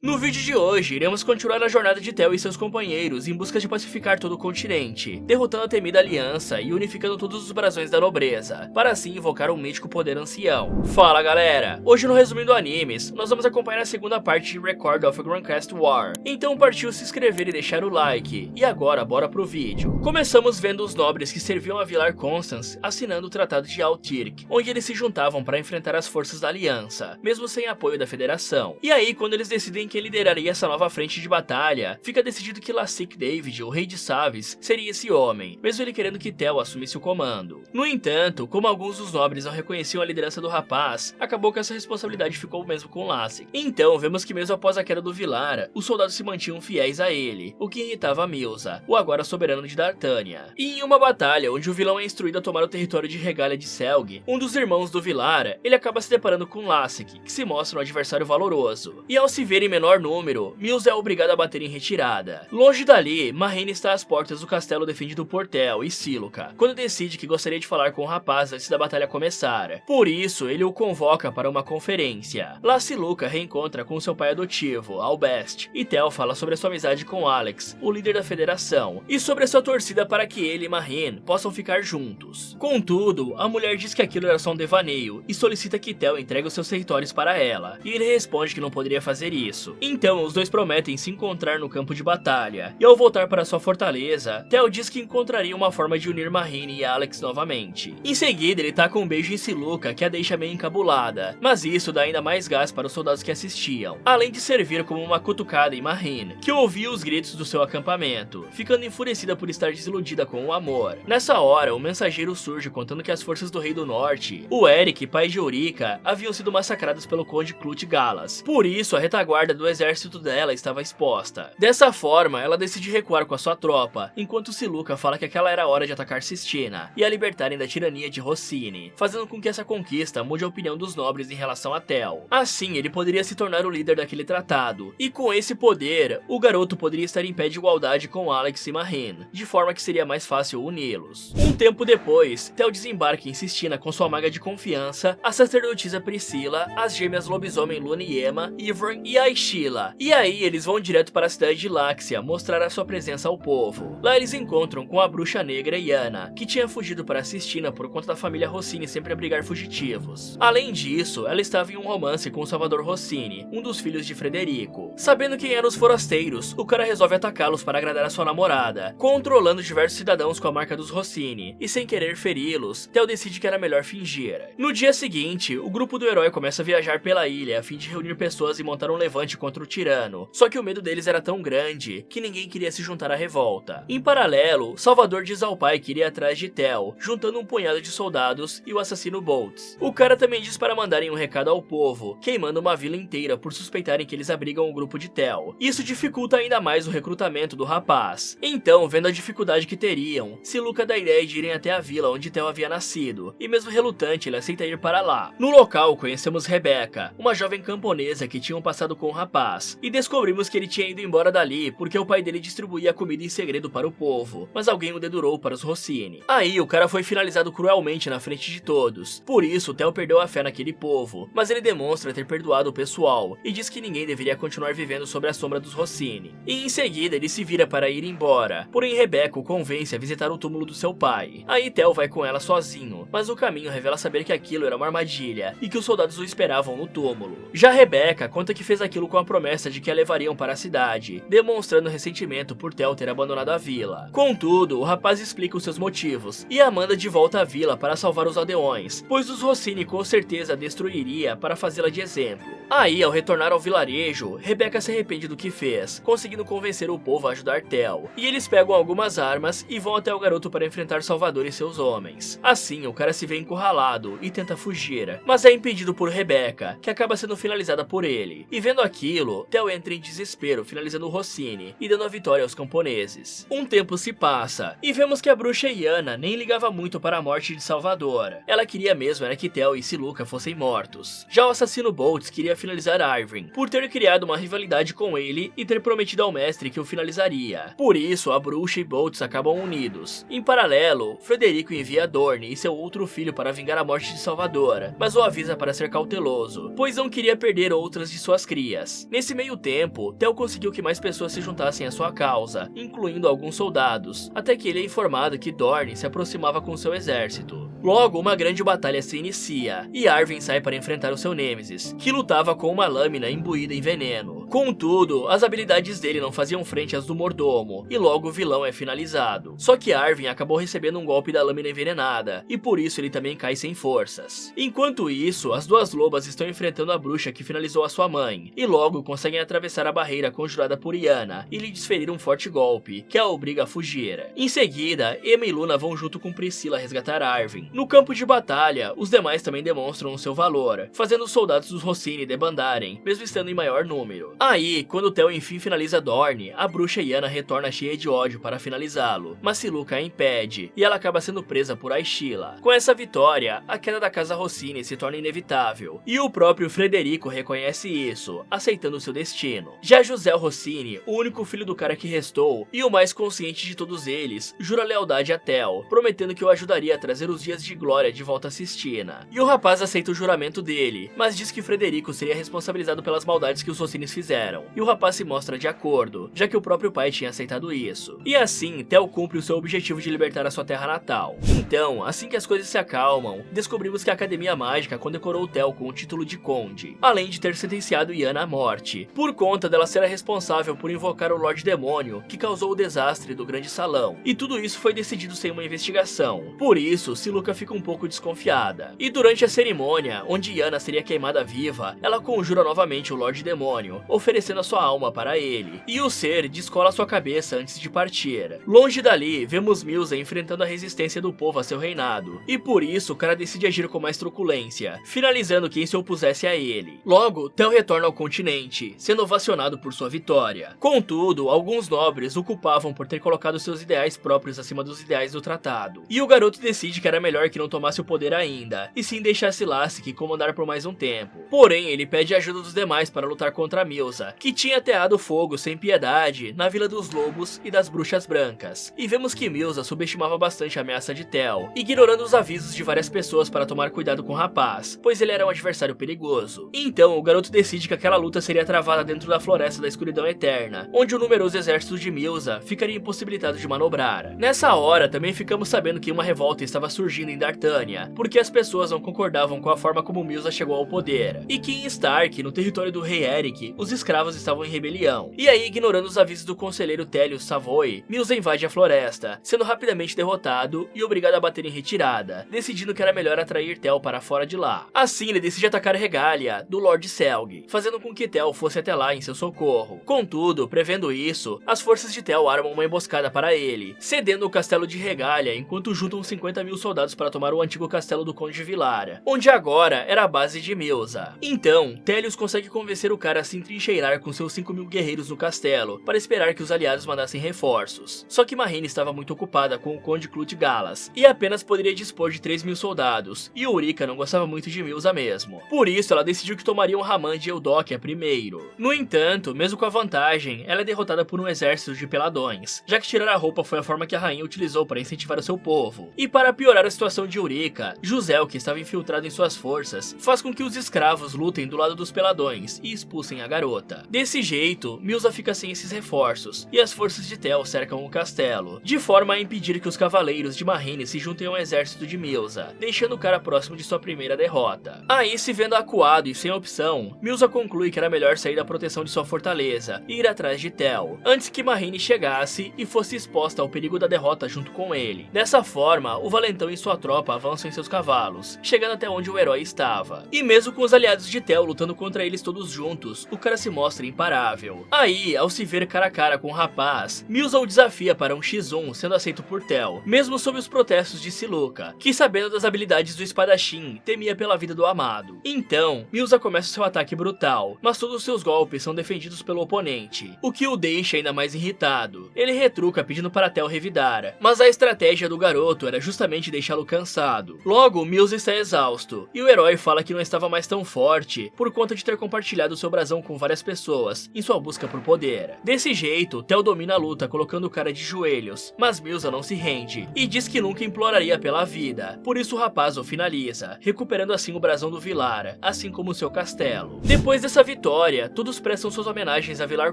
No vídeo de hoje, iremos continuar a jornada de Theo e seus companheiros em busca de pacificar todo o continente, derrotando a temida aliança e unificando todos os brasões da nobreza, para assim invocar um mítico poder ancião. Fala galera! Hoje no Resumindo Animes, nós vamos acompanhar a segunda parte de Record of a Grandcast War, então partiu se inscrever e deixar o like, e agora bora pro vídeo. Começamos vendo os nobres que serviam a Vilar Constance assinando o Tratado de Altirk, onde eles se juntavam para enfrentar as forças da aliança, mesmo sem apoio da federação. E aí, quando eles decidem quem lideraria essa nova frente de batalha, fica decidido que Lassik David, o rei de Savis, seria esse homem, mesmo ele querendo que Theo assumisse o comando. No entanto, como alguns dos nobres não reconheciam a liderança do rapaz, acabou que essa responsabilidade ficou mesmo com Lassik. Então, vemos que mesmo após a queda do Vilar, os soldados se mantinham fiéis a ele, o que irritava Milza, o agora soberano de Dartânia. E em uma batalha onde o vilão é instruído a tomar o território de Regalia de Selg, um dos irmãos do Vilar, ele acaba se deparando com Lassik, que se mostra um adversário valoroso. E ao se ver em menor número, Milza é obrigado a bater em retirada. Longe dali, Marraine está às portas do castelo defendido por Theo e Siluca, quando decide que gostaria de falar com o rapaz antes da batalha começar. Por isso, ele o convoca para uma conferência. Lá Siluca reencontra com seu pai adotivo, Albest, e Theo fala sobre a sua amizade com Alex, o líder da federação, e sobre a sua torcida para que ele e Marraine possam ficar juntos. Contudo, a mulher diz que aquilo era só um devaneio e solicita que Theo entregue os seus territórios para ela, e ele responde que não poderia fazer isso. Então, os dois prometem se encontrar no campo de batalha, e ao voltar para sua fortaleza, Theo diz que encontraria uma forma de unir Marraine e Alex novamente. Em seguida, ele taca um beijo em Siluca que a deixa meio encabulada, mas isso dá ainda mais gás para os soldados que assistiam, além de servir como uma cutucada em Marraine, que ouvia os gritos do seu acampamento, ficando enfurecida por estar desiludida com o amor. Nessa hora, um mensageiro surge contando que as forças do Rei do Norte, o Eric, pai de Eurica, haviam sido massacradas pelo Conde Clut Galas. Por isso, a retaguarda do exército dela estava exposta. Dessa forma, ela decide recuar com a sua tropa, enquanto Siluca fala que aquela era a hora de atacar Sistina e a libertarem da tirania de Rossini, fazendo com que essa conquista mude a opinião dos nobres em relação a Theo. Assim, ele poderia se tornar o líder daquele tratado, e com esse poder, o garoto poderia estar em pé de igualdade com Alex e Marraine, de forma que seria mais fácil uni-los. Um tempo depois, Theo desembarca em Sistina com sua maga de confiança, a sacerdotisa Priscila, as gêmeas lobisomem Luna e Emma, Ivern e Aishila. E aí eles vão direto para a cidade de Láxia mostrar a sua presença ao povo. Lá eles encontram com a bruxa negra Yana, que tinha fugido para Sistina por conta da família Rossini sempre abrigar fugitivos. Além disso, ela estava em um romance com o Salvador Rossini, um dos filhos de Frederico. Sabendo quem eram os forasteiros, o cara resolve atacá-los para agradar a sua namorada, controlando diversos cidadãos com a marca dos Rossini, e sem querer feri-los, Theo decide que era melhor fingir. No dia seguinte, o grupo do herói começa a viajar pela ilha a fim de reunir pessoas e montar um levante contra o tirano, só que o medo deles era tão grande que ninguém queria se juntar à revolta. Em paralelo, Salvador diz ao pai que iria atrás de Theo, juntando um punhado de soldados e o assassino Boltz. O cara também diz para mandarem um recado ao povo, queimando uma vila inteira por suspeitarem que eles abrigam o grupo de Theo. Isso dificulta ainda mais o recrutamento do rapaz. Então, vendo a dificuldade que teriam, Siluca dá a ideia de irem até a vila onde Theo havia nascido, e mesmo relutante, ele aceita ir para lá. No local, conhecemos Rebecca, uma jovem camponesa que tinha um passado com o rapaz, e descobrimos que ele tinha ido embora dali porque o pai dele distribuía comida em segredo para o povo, mas alguém o dedurou para os Rossini. Aí, o cara foi finalizado cruelmente na frente de todos. Por isso, Theo perdeu a fé naquele povo, mas ele demonstra ter perdoado o pessoal, e diz que ninguém deveria continuar vivendo sob a sombra dos Rossini. E em seguida, ele se vira para ir embora, porém Rebecca o convence a visitar o túmulo do seu pai. Aí Theo vai com ela sozinho, mas o caminho revela saber que aquilo era uma armadilha, e que os soldados o esperavam no túmulo. Já Rebecca conta que fez aquilo com a promessa de que a levariam para a cidade, demonstrando ressentimento por Theo ter abandonado a vila. Contudo, o rapaz explica os seus motivos, e a manda de volta à vila para salvar os aldeões, pois os Rossini com certeza a destruiria para fazê-la de exemplo. Aí, ao retornar ao vilarejo, Rebecca se arrepende do que fez, conseguindo convencer o povo a ajudar Theo, e eles pegam algumas armas e vão até o garoto para enfrentar Salvador e seus homens. Assim, o cara se vê encurralado e tenta fugir, mas é impedido por Rebecca, que acaba sendo finalizada por ele. E vendo aquilo, Theo entra em desespero, finalizando o Rossini e dando a vitória aos camponeses. Um tempo se passa, e vemos que a bruxa Yana nem ligava muito para a morte de Salvador. Ela queria mesmo era que Theo e Siluca fossem mortos. Já o assassino Boltz queria finalizar Ivern, por ter criado uma rivalidade com ele e ter prometido ao mestre que o finalizaria. Por isso, a bruxa e Boltz acabam unidos. Em paralelo, Frederico envia Dorne e seu outro filho para vingar a morte de Salvador, mas o avisa para ser cauteloso, pois não queria perder outras de suas crias. Nesse meio tempo, Tel conseguiu que mais pessoas se juntassem à sua causa, incluindo alguns soldados, até que ele é informado que Dorne se aproximava com seu exército. Logo, uma grande batalha se inicia, e Arwen sai para enfrentar o seu Nêmesis, que lutava com uma lâmina imbuída em veneno. Contudo, as habilidades dele não faziam frente às do mordomo, e logo o vilão é finalizado. Só que Arwen acabou recebendo um golpe da lâmina envenenada, e por isso ele também cai sem forças. Enquanto isso, as duas lobas estão enfrentando a bruxa que finalizou a sua mãe, e logo conseguem atravessar a barreira conjurada por Lyanna, e lhe desferir um forte golpe, que a obriga a fugir. Em seguida, Aemma e Luna vão junto com Priscilla resgatar Arwen. No campo de batalha, os demais também demonstram o seu valor, fazendo os soldados dos Rossini debandarem, mesmo estando em maior número. Aí, quando Tel enfim finaliza Dorne, a bruxa Lyanna retorna cheia de ódio para finalizá-lo, mas Siluca a impede, e ela acaba sendo presa por Aishila. Com essa vitória, a queda da casa Rossini se torna inevitável, e o próprio Frederico reconhece isso, aceitando seu destino. Já José Rossini, o único filho do cara que restou, e o mais consciente de todos eles, jura lealdade a Tel, prometendo que o ajudaria a trazer os dias de glória de volta a Sistina. E o rapaz aceita o juramento dele, mas diz que Frederico seria responsabilizado pelas maldades que os Rossinis fizeram, e o rapaz se mostra de acordo, já que o próprio pai tinha aceitado isso. E assim, Tel cumpre o seu objetivo de libertar a sua terra natal. Então, assim que as coisas se acalmam, descobrimos que a Academia Mágica condecorou Tel com o título de Conde, além de ter sentenciado Lyanna à morte, por conta dela ser a responsável por invocar o Lorde Demônio, que causou o desastre do Grande Salão. E tudo isso foi decidido sem uma investigação. Por isso, Siluca fica um pouco desconfiada. E durante a cerimônia, onde Lyanna seria queimada viva, ela conjura novamente o Lorde Demônio, oferecendo a sua alma para ele. E o ser descola sua cabeça antes de partir. Longe dali, vemos Mylsa enfrentando a resistência do povo a seu reinado. E por isso, o cara decide agir com mais truculência, finalizando quem se opusesse a ele. Logo, Tel retorna ao continente, sendo ovacionado por sua vitória. Contudo, alguns nobres o culpavam por ter colocado seus ideais próprios acima dos ideais do tratado. E o garoto decide que era melhor que não tomasse o poder ainda, e sim deixasse Lassik comandar por mais um tempo. Porém, ele pede ajuda dos demais para lutar contra Mylsa, que tinha ateado fogo sem piedade na Vila dos Lobos e das Bruxas Brancas. E vemos que Mylsa subestimava bastante a ameaça de Tel, ignorando os avisos de várias pessoas para tomar cuidado com o rapaz, pois ele era um adversário perigoso. Então, o garoto decide que aquela luta seria travada dentro da Floresta da Escuridão Eterna, onde o numeroso exército de Mylsa ficaria impossibilitado de manobrar. Nessa hora, também ficamos sabendo que uma revolta estava surgindo em Dartânia, porque as pessoas não concordavam com a forma como Mylsa chegou ao poder, e que em Stark, no território do rei Eric, os escravos estavam em rebelião. E aí, ignorando os avisos do conselheiro Télios Savoy, Mylsa invade a floresta, sendo rapidamente derrotado e obrigado a bater em retirada, decidindo que era melhor atrair Tel para fora de lá. Assim, ele decide atacar Regalia, do Lord Selg, fazendo com que Tel fosse até lá em seu socorro. Contudo, prevendo isso, as forças de Tel armam uma emboscada para ele, cedendo o castelo de Regalia enquanto juntam 50.000 soldados para tomar o antigo castelo do Conde de Vilara, onde agora era a base de Mylsa. Então, Télios consegue convencer o cara a se entrincheirar com seus 5.000 guerreiros no castelo, para esperar que os aliados mandassem reforços. Só que Marrine estava muito ocupada com o Conde Clut Galas, e apenas poderia dispor de 3.000 soldados, e Ulrica não gostava muito de Mylsa mesmo. Por isso, ela decidiu que tomariam Ramand e Eudóquia primeiro. No entanto, mesmo com a vantagem, ela é derrotada por um exército de peladões, já que tirar a roupa foi a forma que a rainha utilizou para incentivar o seu povo. E para piorar a situação de Ulrica, Jusel, que estava infiltrado em suas forças, faz com que os escravos lutem do lado dos peladões e expulsem a garota. Desse jeito, Mylsa fica sem esses reforços, e as forças de Tel cercam o castelo, de forma a impedir que os cavaleiros de Marrine se juntem ao exército de Mylsa, deixando o cara próximo de sua primeira derrota. Aí, se vendo acuado e sem opção, Mylsa conclui que era melhor sair da proteção de sua fortaleza e ir atrás de Tel, antes que Marrine chegasse e fosse exposta ao perigo da derrota junto com ele. Dessa forma, o valentão e sua tropa avançam em seus cavalos, chegando até onde o herói estava. E mesmo com os aliados de Tel lutando contra eles todos juntos, o cara se mostra imparável. Aí, ao se ver cara a cara com o rapaz, Mylsa o desafia para um x1, sendo aceito por Tel, mesmo sob os protestos de Siluca, que sabendo das habilidades do espadachim, temia pela vida do amado. Então, Mylsa começa seu ataque brutal, mas todos os seus golpes são defendidos pelo oponente, o que o deixa ainda mais irritado. Ele retruca pedindo para Tel revidar, mas a estratégia do garoto era justamente deixá-lo cansado. Logo, Mylsa está exausto, e o herói fala que não estava mais tão forte por conta de ter compartilhado seu brasão com várias várias pessoas em sua busca por poder. Desse jeito, Tel domina a luta colocando o cara de joelhos, mas Milza não se rende e diz que nunca imploraria pela vida, por isso o rapaz o finaliza, recuperando assim o brasão do Vilar, assim como seu castelo. Depois dessa vitória, todos prestam suas homenagens a Vilar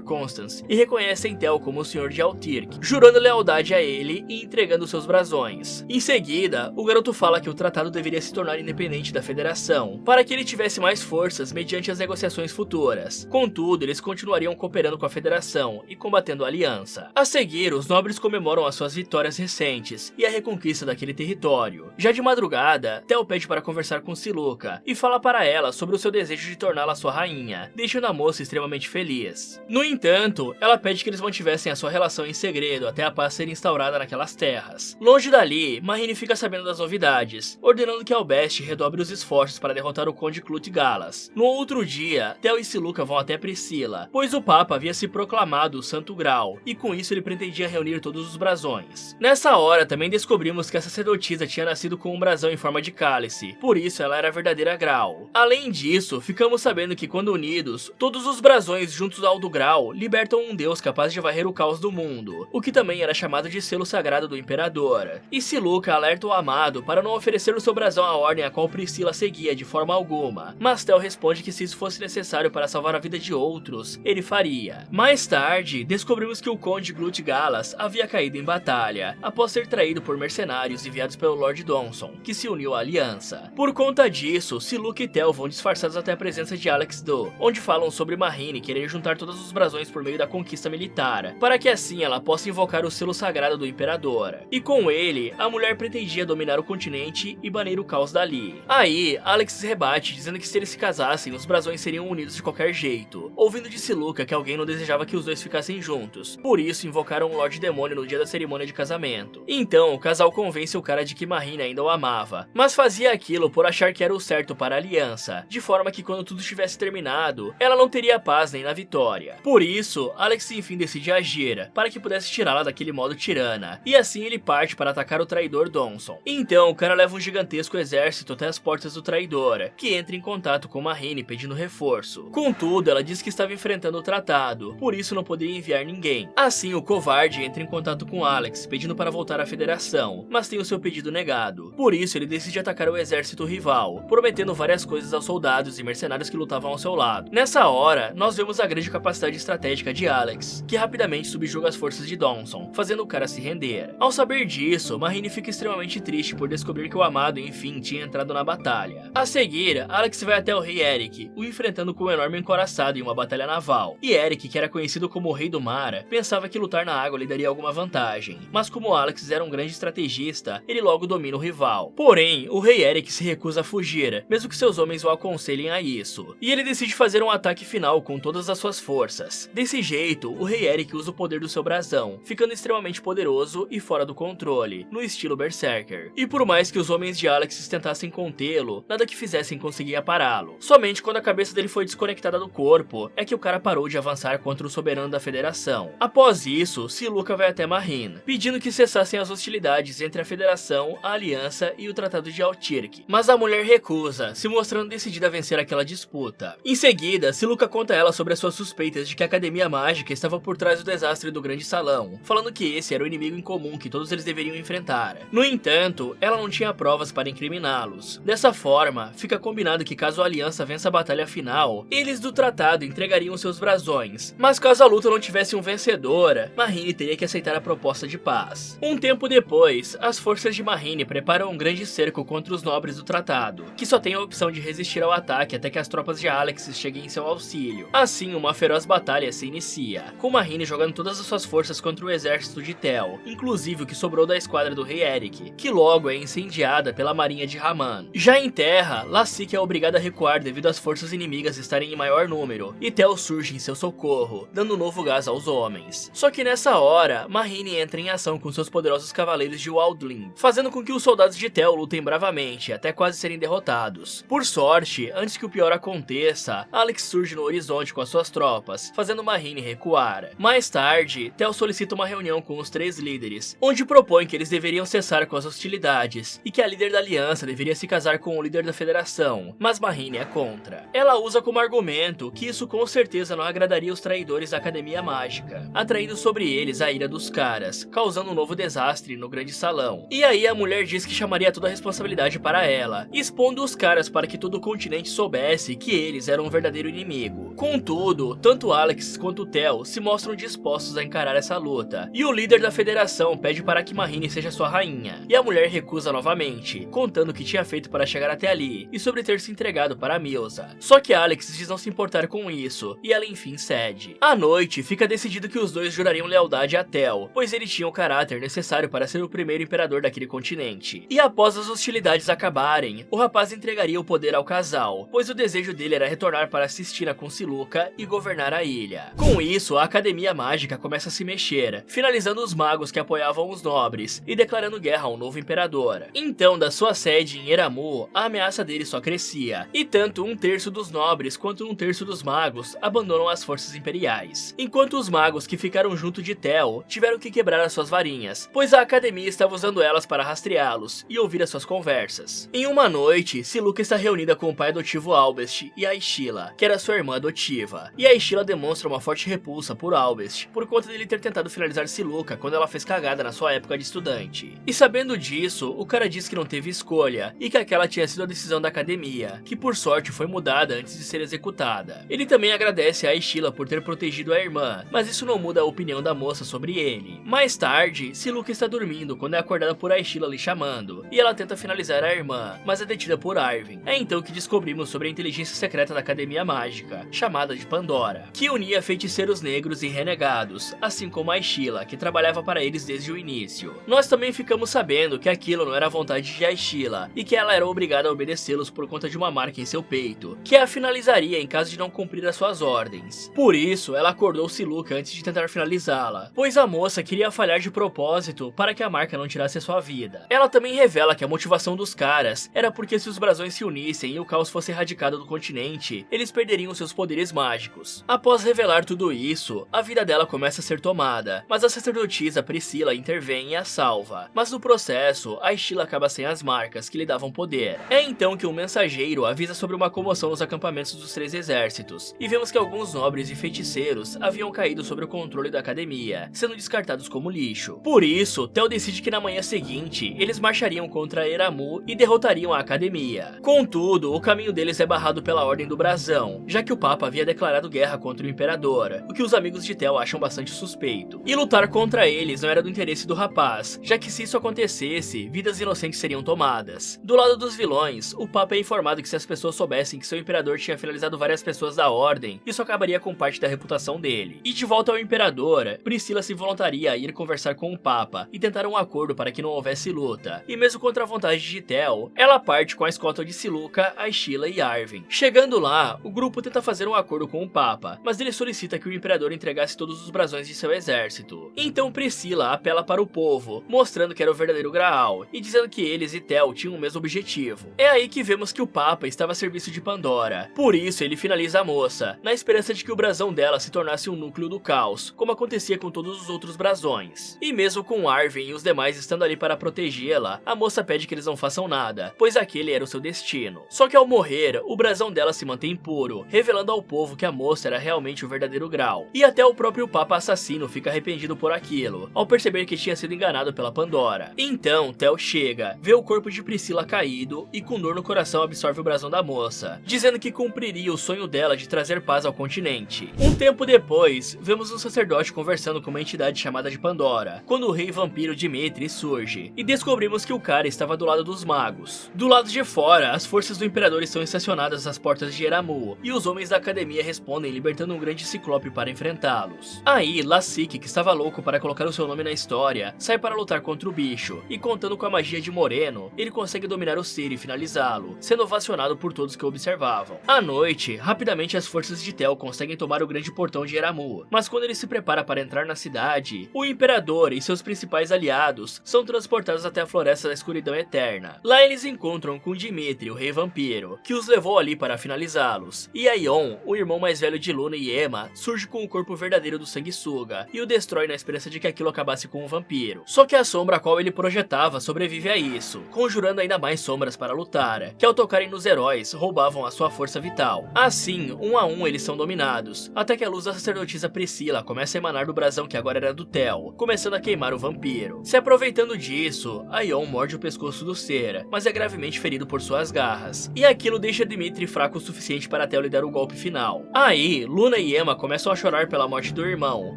Constance e reconhecem Tel como o senhor de Altirk, jurando lealdade a ele e entregando seus brasões. Em seguida, o garoto fala que o tratado deveria se tornar independente da Federação, para que ele tivesse mais forças mediante as negociações futuras. Contudo, eles continuariam cooperando com a Federação e combatendo a Aliança. A seguir, os nobres comemoram as suas vitórias recentes e a reconquista daquele território. Já de madrugada, Tel pede para conversar com Siluca e fala para ela sobre o seu desejo de torná-la sua rainha, deixando a moça extremamente feliz. No entanto, ela pede que eles mantivessem a sua relação em segredo até a paz ser instaurada naquelas terras. Longe dali, Marine fica sabendo das novidades, ordenando que Albeste redobre os esforços para derrotar o Conde Clut Galas. No outro dia, Tel e Siluca vão até Priscila, pois o Papa havia se proclamado o Santo Grau, e com isso ele pretendia reunir todos os brasões. Nessa hora, também descobrimos que a sacerdotisa tinha nascido com um brasão em forma de cálice, por isso ela era a verdadeira Grau. Além disso, ficamos sabendo que quando unidos, todos os brasões juntos ao do Grau libertam um deus capaz de varrer o caos do mundo, o que também era chamado de selo sagrado do Imperador. E Siluca alerta o amado para não oferecer o seu brasão à ordem a qual Priscila seguia de forma alguma, mas Tel responde que se isso fosse necessário para salvar a vida de outros, ele faria. Mais tarde, descobrimos que o Conde Clut Galas havia caído em batalha, após ser traído por mercenários enviados pelo Lord Donson, que se uniu à aliança. Por conta disso, Siluca e Tel vão disfarçados até a presença de Alex Do, onde falam sobre Marine querer juntar todos os brasões por meio da conquista militar, para que assim ela possa invocar o selo sagrado do Imperador. E com ele, a mulher pretendia dominar o continente e banir o caos dali. Aí, Alex rebate, dizendo que se eles se casassem, os brasões seriam unidos de qualquer jeito, ouvindo de Siluca que alguém não desejava que os dois ficassem juntos, por isso invocaram um Lorde Demônio no dia da cerimônia de casamento. Então, o casal convence o cara de que Marine ainda o amava, mas fazia aquilo por achar que era o certo para a aliança, de forma que quando tudo tivesse terminado, ela não teria paz nem na vitória. Por isso, Alex enfim decide agir, para que pudesse tirá-la daquele modo tirana, e assim ele parte para atacar o traidor Donson. Então, o cara leva um gigantesco exército até as portas do traidor, que entra em contato com Marine pedindo reforço. Contudo, ela diz que estava enfrentando o tratado, por isso não poderia enviar ninguém. Assim, o covarde entra em contato com Alex, pedindo para voltar à Federação, mas tem o seu pedido negado. Por isso, ele decide atacar o exército rival, prometendo várias coisas aos soldados e mercenários que lutavam ao seu lado. Nessa hora, nós vemos a grande capacidade estratégica de Alex, que rapidamente subjuga as forças de Donson, fazendo o cara se render. Ao saber disso, Marine fica extremamente triste por descobrir que o amado, enfim, tinha entrado na batalha. A seguir, Alex vai até o rei Eric, o enfrentando com um enorme encoraçado em uma batalha naval. E Eric, que era conhecido como o Rei do Mar, pensava que lutar na água lhe daria alguma vantagem. Mas como Alex era um grande estrategista, ele logo domina o rival. Porém, o rei Eric se recusa a fugir, mesmo que seus homens o aconselhem a isso. E ele decide fazer um ataque final com todas as suas forças. Desse jeito, o rei Eric usa o poder do seu brasão, ficando extremamente poderoso e fora do controle, no estilo Berserker. E por mais que os homens de Alex tentassem contê-lo, nada que fizessem conseguia pará-lo. Somente quando a cabeça dele foi desconectada do corpo, é que o cara parou de avançar contra o soberano da Federação. Após isso, Siluca vai até Marine, pedindo que cessassem as hostilidades entre a Federação, a Aliança e o Tratado de Altirk. Mas a mulher recusa, se mostrando decidida a vencer aquela disputa. Em seguida, Siluca conta a ela sobre as suas suspeitas de que a Academia Mágica estava por trás do desastre do Grande Salão, falando que esse era o inimigo em comum que todos eles deveriam enfrentar. No entanto, ela não tinha provas para incriminá-los. Dessa forma, fica combinado que caso a Aliança vença a batalha final, eles do tratado entregariam seus brasões, mas caso a luta não tivesse um vencedor, Marine teria que aceitar a proposta de paz. Um tempo depois, as forças de Marine preparam um grande cerco contra os nobres do tratado, que só tem a opção de resistir ao ataque até que as tropas de Alex cheguem em seu auxílio. Assim, uma feroz batalha se inicia, com Marine jogando todas as suas forças contra o exército de Tel, inclusive o que sobrou da esquadra do rei Eric, que logo é incendiada pela marinha de Raman. Já em terra, Lassik é obrigada a recuar devido às forças inimigas estarem em maior número, e Tel surge em seu socorro, dando novo gás aos homens. Só que nessa hora, Marine entra em ação com seus poderosos cavaleiros de Waldling, fazendo com que os soldados de Tel lutem bravamente, até quase serem derrotados. Por sorte, antes que o pior aconteça, Alex surge no horizonte com as suas tropas, fazendo Marine recuar. Mais tarde, Tel solicita uma reunião com os três líderes, onde propõe que eles deveriam cessar com as hostilidades, e que a líder da aliança deveria se casar com o líder da federação, mas Marine é contra. Ela usa como argumento que isso com certeza não agradaria os traidores da Academia Mágica, atraindo sobre eles a ira dos caras, causando um novo desastre no grande salão. E aí a mulher diz que chamaria toda a responsabilidade para ela, expondo os caras para que todo o continente soubesse que eles eram um verdadeiro inimigo. Contudo, tanto Alex quanto Theo se mostram dispostos a encarar essa luta, e o líder da federação pede para que Marine seja sua rainha, e a mulher recusa novamente, contando o que tinha feito para chegar até ali, e sobre ter se entregado para Milsa. Só que Alex diz não se importar com isso, e ela enfim cede. À noite, fica decidido que os dois jurariam lealdade a Theo, pois ele tinha o caráter necessário para ser o primeiro imperador daquele continente. E após as hostilidades acabarem, o rapaz entregaria o poder ao casal, pois o desejo dele era retornar para Sistina com Siluca e governar a ilha. Com isso, a Academia Mágica começa a se mexer, finalizando os magos que apoiavam os nobres e declarando guerra ao novo imperador. Então, da sua sede em Eramu, a ameaça dele só crescia, e tanto um terço dos nobres quanto um terço dos magos abandonam as forças imperiais, enquanto os magos que ficaram junto de Theo tiveram que quebrar as suas varinhas, pois a Academia estava usando elas para rastreá-los e ouvir as suas conversas. Em uma noite, Siluca está reunida com o pai adotivo Albest e a Aishila, que era sua irmã adotiva, e a Aishila demonstra uma forte repulsa por Albest, por conta dele ter tentado finalizar Siluca quando ela fez cagada na sua época de estudante. E sabendo disso, o cara diz que não teve escolha, e que aquela tinha sido a decisão da Academia, que por sorte foi mudada antes de ser executada. Ele também agradece a Aishila por ter protegido a irmã, mas isso não muda a opinião da moça sobre ele. Mais tarde, Siluca está dormindo quando é acordada por Aishila lhe chamando, e ela tenta finalizar a irmã, mas é detida por Arvin. É então que descobrimos sobre a inteligência secreta da Academia Mágica, chamada de Pandora, que unia feiticeiros negros e renegados, assim como a Aishila, que trabalhava para eles desde o início. Nós também ficamos sabendo que aquilo não era a vontade de Aishila, e que ela era obrigada a obedecê-los por conta de uma marca em seu peito, que a finalizaria em caso de não cumprir as suas ordens. Por isso, ela acordou Siluca antes de tentar finalizá-la, pois a moça queria falhar de propósito para que a marca não tirasse a sua vida. Ela também revela que a motivação dos caras era porque se os brasões se unissem e o caos fosse erradicado do continente, eles perderiam seus poderes mágicos. Após revelar tudo isso, a vida dela começa a ser tomada, mas a sacerdotisa Priscila intervém e a salva. Mas no processo, a Aishila acaba sem as marcas que lhe davam poder. É então que um mensageiro avisa sobre uma comoção nos acampamentos dos três exércitos, e vemos que alguns nobres e feiticeiros haviam caído sobre o controle da academia, sendo descartados como lixo. Por isso, Theo decide que na manhã seguinte, eles marchariam contra Eramu e derrotariam a academia. Contudo, o caminho deles é barrado pela Ordem do Brasão, já que o Papa havia declarado guerra contra o Imperador, o que os amigos de Theo acham bastante suspeito. E lutar contra eles não era do interesse do rapaz, já que se isso acontecesse, vidas inocentes seriam tomadas. Do lado dos vilões, o Papa é informado que se as pessoas soubessem que seu Imperador tinha finalizado várias pessoas da Ordem, isso acabaria com parte da reputação dele. E de volta ao Imperador, Priscila se voluntaria a ir conversar com o Papa e tentar um acordo para que não houvesse luta. E mesmo contra a vontade de Theo, ela parte com a escolta de Siluca, Aishila e Arvin. Chegando lá, o grupo tenta fazer um acordo com o Papa, mas ele solicita que o Imperador entregasse todos os brasões de seu exército. Então Priscila apela para o povo, mostrando que era o verdadeiro Graal, e dizendo que eles e Theo tinham o mesmo objetivo. É aí que vemos que o Papa estava a serviço de Pandora. Por isso ele finaliza a moça, na esperança de que o brasão dela se tornasse um núcleo do caos, como acontecia com todos os outros brasões. E mesmo com Arvin e os demais estando ali para protegê-la, a moça pede que eles não façam nada, pois aquele era o seu destino. Só que ao morrer, o brasão dela se mantém puro, revelando ao povo que a moça era realmente o verdadeiro Graal. E até o próprio Papa assassino fica arrependido por aquilo, ao perceber que tinha sido enganado pela Pandora. Então, Theo chega, vê o corpo de Priscila caído e com dor no coração absorve o brasão da moça, dizendo que cumpriria o sonho dela de trazer paz ao continente. Um tempo depois, vemos um sacerdote conversando com uma entidade chamada de Pandora, quando o rei vampiro Dimitri surge, e descobrimos que o cara estava do lado dos magos. Do lado de fora, as forças do Imperador estão estacionadas às portas de Eramu, e os homens da academia respondem libertando um grande ciclope para enfrentá-los. Aí, Lassik, que estava louco para colocar o seu nome na história, sai para lutar contra o bicho, e contando com a magia de Moreno, ele consegue dominar o ser e finalizá-lo, sendo ovacionado por todos que o observavam. À noite, rapidamente as forças de Theo conseguem tomar o grande portão de Eramu, mas quando ele se prepara para entrar na cidade, o Imperador e seus principais aliados são transportados até a Floresta da Escuridão Eterna. Lá eles encontram com Dimitri, o rei vampiro, que os levou ali para finalizá-los, e Aion, o irmão mais velho de Luna e Emma surge com o corpo verdadeiro do sanguessuga e o destrói na esperança de que aquilo acabasse com um vampiro. Só que a sombra a qual ele projetava sobrevive a isso, conjurando ainda mais sombras para lutar, que ao tocarem nos heróis, roubavam a sua força vital. Assim, um a um eles são dominados, até que a luz da sacerdotisa Priscila começa a emanar do brasão que agora era do Theo, começando a queimar o vampiro. Se aproveitando disso, Aion morde o pescoço do ser, mas é gravemente ferido por suas garras, e aquilo deixa Dimitri fraco o suficiente para Theo lhe dar o golpe final. Aí, Luna e Emma começam a chorar pela morte do irmão,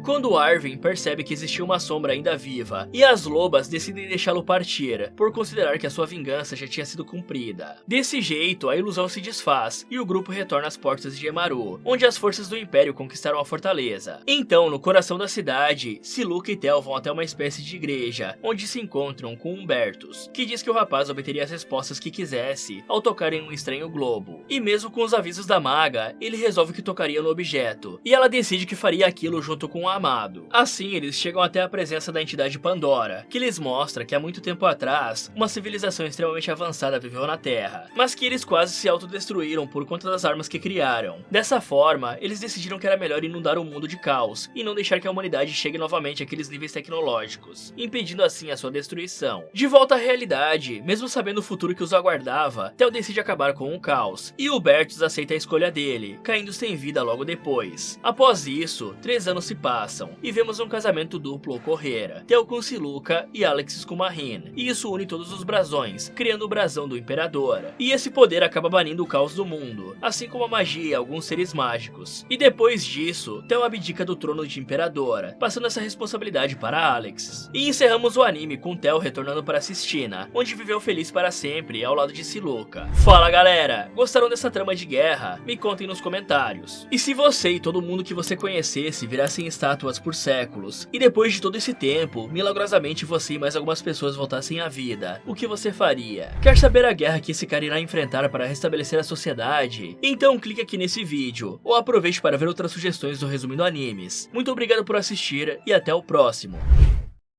quando Arvin percebe que existia uma sombra ainda viva, e as lobas decidem deixá-lo partir, por considerar que a sua vingança já tinha sido cumprida. Desse jeito, a ilusão se desfaz, e o grupo retorna às portas de Emaru, onde as forças do Império conquistaram a fortaleza. Então, no coração da cidade, Siluca e Theo vão até uma espécie de igreja, onde se encontram com Humbertus, que diz que o rapaz obteria as respostas que quisesse ao tocar em um estranho globo. E mesmo com os avisos da maga, ele resolve que tocaria no objeto, e ela decide que faria aquilo junto com o amado. Assim, eles chegam até a presença da entidade Pandora, que lhes mostra que há muito tempo atrás, uma civilização extremamente avançada viveu na Terra, mas que eles quase se autodestruíram por conta das armas que criaram. Dessa forma, eles decidiram que era melhor inundar o mundo de caos, e não deixar que a humanidade chegue novamente àqueles níveis tecnológicos, impedindo assim a sua destruição. De volta à realidade, mesmo sabendo o futuro que os aguardava, Theo decide acabar com o caos, e Hubertus aceita a escolha dele, caindo sem vida logo depois. Após isso, 3 anos se passam, e vemos um casamento duplo ocorrer, Theo com Siluca e Alexis com Marin, e isso une todos os brasões, criando o brasão do Imperador. E esse poder acaba banindo o caos do mundo, assim como a magia e alguns seres mágicos. E depois disso, Theo abdica do trono de Imperador, passando essa responsabilidade para Alexis. E encerramos o anime com Theo retornando para Sistina, onde viveu feliz para sempre ao lado de Siluca. Fala galera, gostaram dessa trama de guerra? Me contem nos comentários. E se você e todo mundo que você conhecesse virassem estátuas por séculos, e depois de todo esse tempo, milagrosamente você e mais algumas pessoas voltassem à vida, o que você faria? Quer saber a guerra que esse cara irá enfrentar para restabelecer a sociedade? Então clique aqui nesse vídeo, ou aproveite para ver outras sugestões do Resumindo Animes. Muito obrigado por assistir e até o próximo.